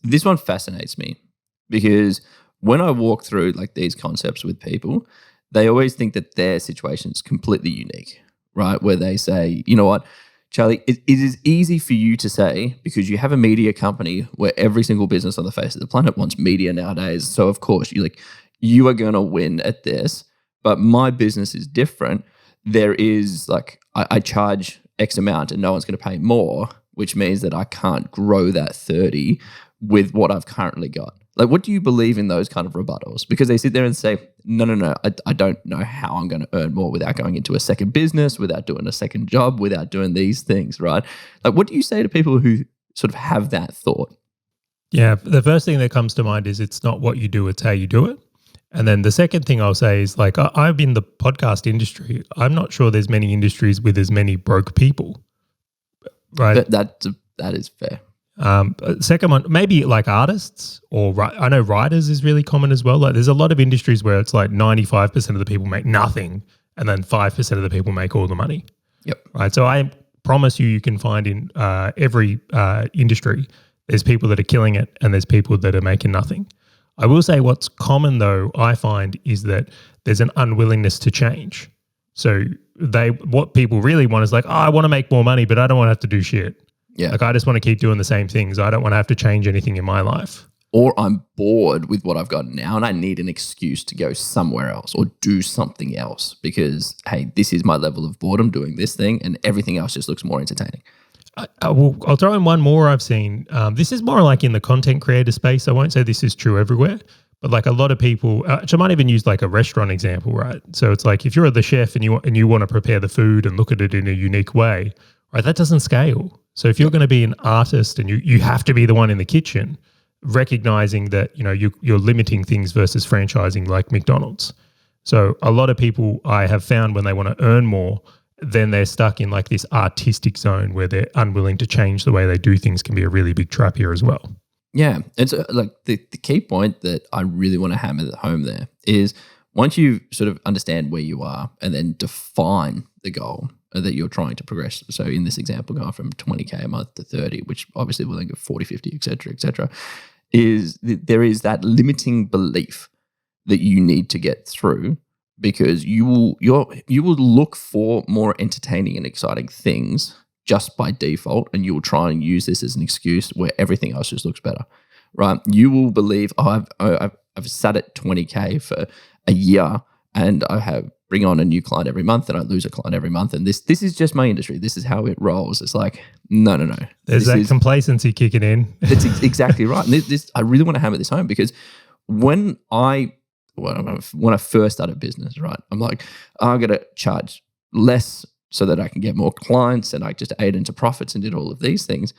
this one fascinates me because when I walk through like these concepts with people, they always think that their situation is completely unique, right? Where they say, you know what, Charlie, it is easy for you to say because you have a media company where every single business on the face of the planet wants media nowadays. So of course you are going to win at this, but my business is different. There is like, I charge X amount and no one's going to pay more, which means that I can't grow that 30 with what I've currently got. Like, what do you believe in those kind of rebuttals? Because they sit there and say, no, I don't know how I'm going to earn more without going into a second business, without doing a second job, without doing these things, right? Like, what do you say to people who sort of have that thought? Yeah, the first thing that comes to mind is it's not what you do, it's how you do it. And then the second thing I'll say is like, I'm in the podcast industry. I'm not sure there's many industries with as many broke people, right? That is fair. Second one, maybe like artists I know writers is really common as well. Like there's a lot of industries where it's like 95% of the people make nothing and then 5% of the people make all the money. Yep. Right. So I promise you can find in every industry, there's people that are killing it and there's people that are making nothing. I will say what's common though, I find is that there's an unwillingness to change. So what people really want is like, oh, I want to make more money, but I don't want to have to do shit. Yeah. Like I just want to keep doing the same things. I don't want to have to change anything in my life. Or I'm bored with what I've got now and I need an excuse to go somewhere else or do something else because, hey, this is my level of boredom doing this thing and everything else just looks more entertaining. I'll throw in one more I've seen. This is more like in the content creator space. I won't say this is true everywhere, but like a lot of people, I might even use like a restaurant example, right? So it's like if you're the chef and you want to prepare the food and look at it in a unique way, right? That doesn't scale. So if you're going to be an artist and you have to be the one in the kitchen, recognizing that you're limiting things versus franchising like McDonald's. So a lot of people I have found when they want to earn more, then they're stuck in like this artistic zone where they're unwilling to change the way they do things can be a really big trap here as well. Yeah, it's like the key point that I really want to hammer home there is once you sort of understand where you are and then define the goal that you're trying to progress. So in this example, going from 20K a month to 30, which obviously will then go 40, 50, et cetera, is there is that limiting belief that you need to get through because you will look for more entertaining and exciting things just by default, and you will try and use this as an excuse where everything else just looks better, right? You will believe, I've sat at 20K for a year and I bring on a new client every month and I lose a client every month. And this is just my industry. This is how it rolls. It's like, no. There's that complacency kicking in. That's exactly right. And this, I really want to hammer this home because when I first started business, right, I'm like, I'm going to charge less so that I can get more clients and I just ate into profits and did all of these things.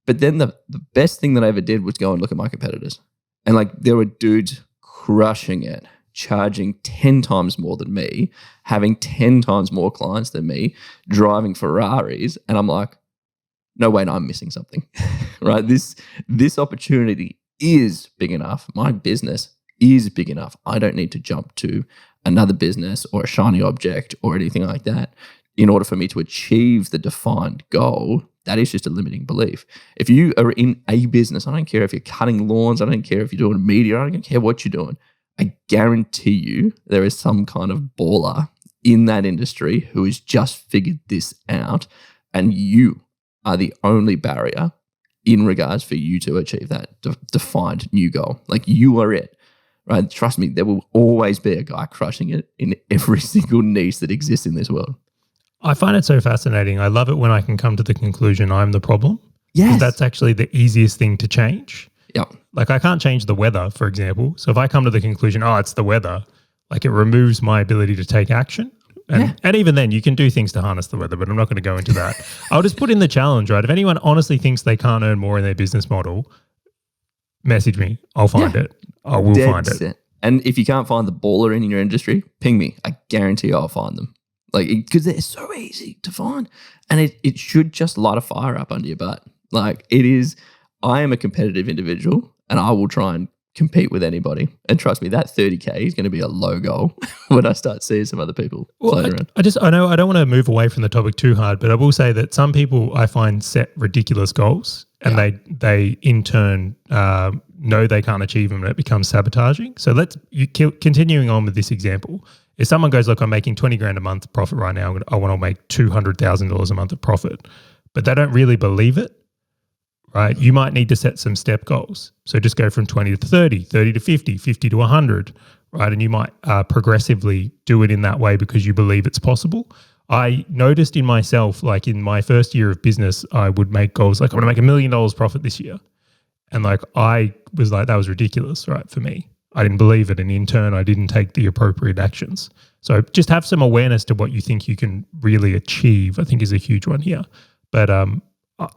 But then the best thing that I ever did was go and look at my competitors. And like there were dudes crushing it, charging 10 times more than me, having 10 times more clients than me, driving Ferraris. And I'm like, no, wait, I'm missing something, right? This opportunity is big enough. My business is big enough. I don't need to jump to another business or a shiny object or anything like that in order for me to achieve the defined goal. That is just a limiting belief. If you are in a business, I don't care if you're cutting lawns, I don't care if you're doing media, I don't care what you're doing. I guarantee you there is some kind of baller in that industry who has just figured this out, and you are the only barrier in regards for you to achieve that defined new goal. Like you are it, right? Trust me, there will always be a guy crushing it in every single niche that exists in this world. I find it so fascinating. I love it when I can come to the conclusion I'm the problem. Yes. That's actually the easiest thing to change. Yeah. Like I can't change the weather, for example. So if I come to the conclusion, it's the weather, like it removes my ability to take action. And even then you can do things to harness the weather, but I'm not going to go into that. I'll just put in the challenge, right? If anyone honestly thinks they can't earn more in their business model, message me. I'll find it. I will find it. And if you can't find the baller in your industry, ping me. I guarantee I'll find them. Like, because they're so easy to find. And it should just light a fire up under your butt. Like it is, I am a competitive individual and I will try and compete with anybody. And trust me, that 30K is going to be a low goal when I start seeing some other people floating around. I know I don't want to move away from the topic too hard, but I will say that some people I find set ridiculous goals and they in turn know they can't achieve them, and it becomes sabotaging. So continuing on with this example. If someone goes, look, I'm making 20 grand a month profit right now, I want to make $200,000 a month of profit, but they don't really believe it, right? You might need to set some step goals. So just go from 20 to 30, 30 to 50, 50 to 100, right? And you might progressively do it in that way because you believe it's possible. I noticed in myself, like in my first year of business, I would make goals like, I want to make $1 million profit this year. And like, I was like, that was ridiculous, right, for me. I didn't believe it, and in turn, I didn't take the appropriate actions. So just have some awareness to what you think you can really achieve, I think is a huge one here. But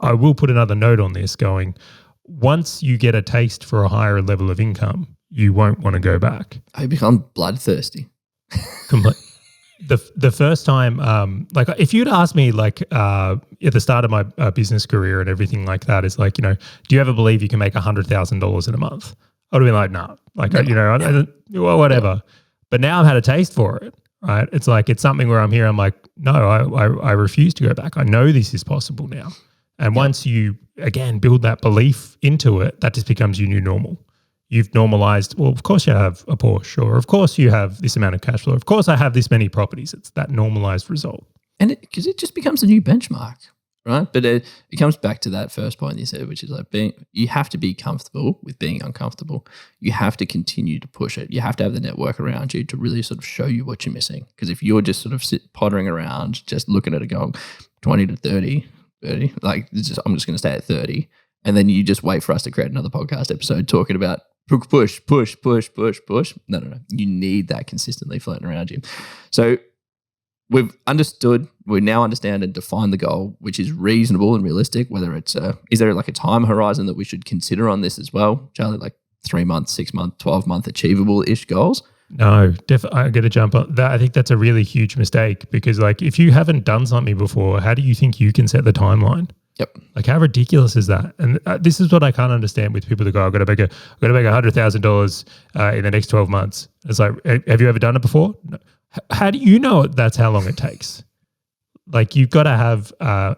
I will put another note on this going, once you get a taste for a higher level of income, you won't want to go back. I become bloodthirsty. The first time, like if you'd asked me like at the start of my business career and everything like that, is like, do you ever believe you can make $100,000 in a month? I would have been like, no, like, well, whatever. Yeah. But now I've had a taste for it, right? It's like, it's something where I'm here, I'm like, no, I refuse to go back. I know this is possible now. And once you, again, build that belief into it, that just becomes your new normal. You've normalized, well, of course you have a Porsche, or of course you have this amount of cash flow. Of course I have this many properties. It's that normalized result. And because it just becomes a new benchmark, right? But it comes back to that first point you said, which is like you have to be comfortable with being uncomfortable. You have to continue to push it. You have to have the network around you to really sort of show you what you're missing. Because if you're just sort of pottering around, just looking at it going 20 to 30, like I'm just going to stay at 30. And then you just wait for us to create another podcast episode talking about push. No. You need that consistently floating around you. So we now understand and define the goal, which is reasonable and realistic, whether it's, is there like a time horizon that we should consider on this as well? Charlie, like 3 months, 6 month, 12-month achievable-ish goals? No, definitely. I got to jump on that. I think that's a really huge mistake because like if you haven't done something before, how do you think you can set the timeline? Yep. Like how ridiculous is that? And this is what I can't understand with people that go, I've got to make $100,000 in the next 12 months. It's like, have you ever done it before? No. How do you know that's how long it takes? Like you've got to have,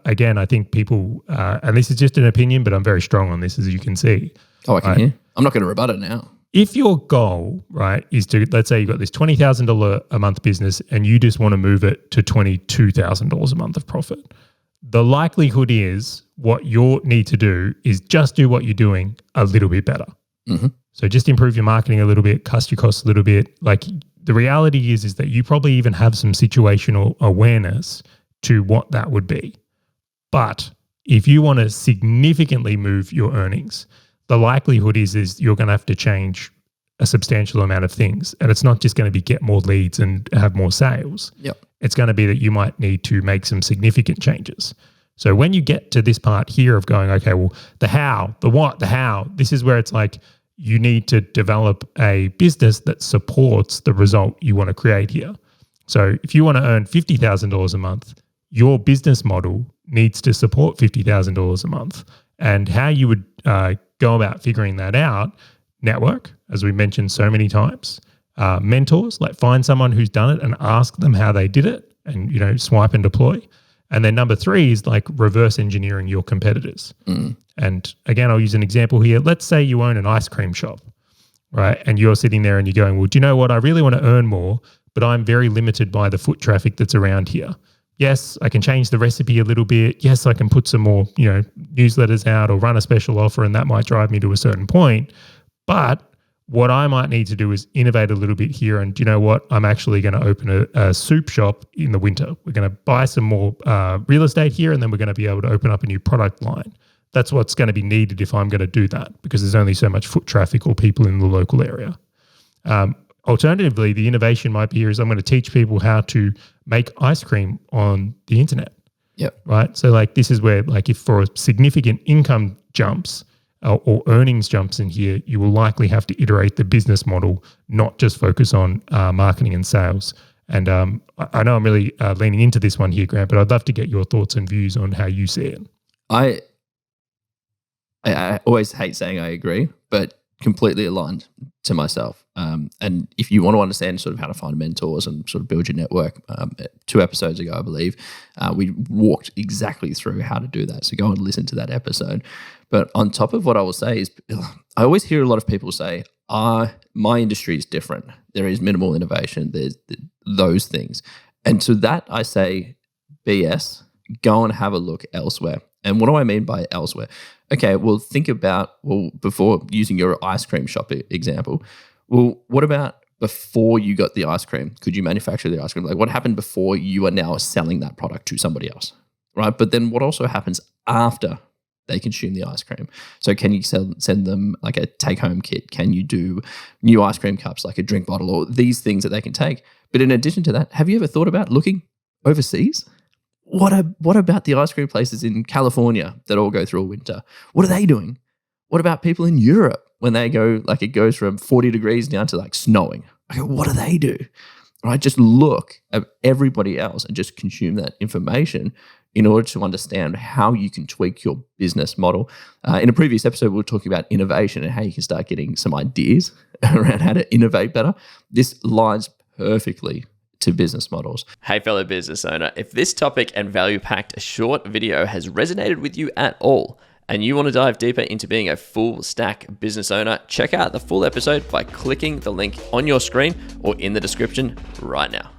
again, I think people, and this is just an opinion, but I'm very strong on this as you can see. Oh, I can hear. I'm not going to rebut it now. If your goal, right, is to, let's say you've got this $20,000 a month business and you just want to move it to $22,000 a month of profit, the likelihood is what you need to do is just do what you're doing a little bit better. Mm-hmm. So just improve your marketing a little bit, cut your costs a little bit. Like the reality is that you probably even have some situational awareness to what that would be. But if you want to significantly move your earnings, the likelihood is you're going to have to change a substantial amount of things. And it's not just going to be get more leads and have more sales. Yep. It's going to be that you might need to make some significant changes. So when you get to this part here of going, okay, well, the how, the what, the how, this is where it's like you need to develop a business that supports the result you want to create here. So if you want to earn $50,000 a month, your business model needs to support $50,000 a month. And how you would go about figuring that out, network, as we mentioned so many times, mentors, like find someone who's done it and ask them how they did it and, swipe and deploy. And then number 3 is like reverse engineering your competitors. And again, I'll use an example here. Let's say you own an ice cream shop, right? And you're sitting there and you're going, well, do you know what? I really want to earn more, but I'm very limited by the foot traffic that's around here. Yes, I can change the recipe a little bit. Yes, I can put some more, newsletters out or run a special offer and that might drive me to a certain point. But what I might need to do is innovate a little bit here. And do you know what? I'm actually going to open a soup shop in the winter. We're going to buy some more real estate here and then we're going to be able to open up a new product line. That's what's going to be needed if I'm going to do that because there's only so much foot traffic or people in the local area. Alternatively, the innovation might be here is I'm going to teach people how to make ice cream on the internet. Yep. Right. So like this is where like if for significant income jumps or earnings jumps in here, you will likely have to iterate the business model, not just focus on marketing and sales. And I know I'm really leaning into this one here, Grant, but I'd love to get your thoughts and views on how you see it. I always hate saying I agree, but completely aligned to myself. And if you want to understand sort of how to find mentors and sort of build your network, 2 episodes ago, I believe, we walked exactly through how to do that. So go and listen to that episode. But on top of what I will say is, I always hear a lot of people say, my industry is different. There is minimal innovation. There's those things. And to that, I say, BS, go and have a look elsewhere. And what do I mean by elsewhere? Okay, well, think about, before using your ice cream shop example, well, what about before you got the ice cream? Could you manufacture the ice cream? Like, what happened before you are now selling that product to somebody else, right? But then what also happens after they consume the ice cream? So can you send them like a take-home kit? Can you do new ice cream cups, like a drink bottle, or these things that they can take? But in addition to that, have you ever thought about looking overseas? What about the ice cream places in California that all go through a winter? What are they doing? What about people in Europe when they go, like it goes from 40 degrees down to like snowing? Okay, what do they do? Right? Just look at everybody else and just consume that information in order to understand how you can tweak your business model. In a previous episode, we were talking about innovation and how you can start getting some ideas around how to innovate better. This lines perfectly to business models. Hey, fellow business owner, if this topic and value-packed short video has resonated with you at all, and you want to dive deeper into being a full stack business owner, check out the full episode by clicking the link on your screen or in the description right now.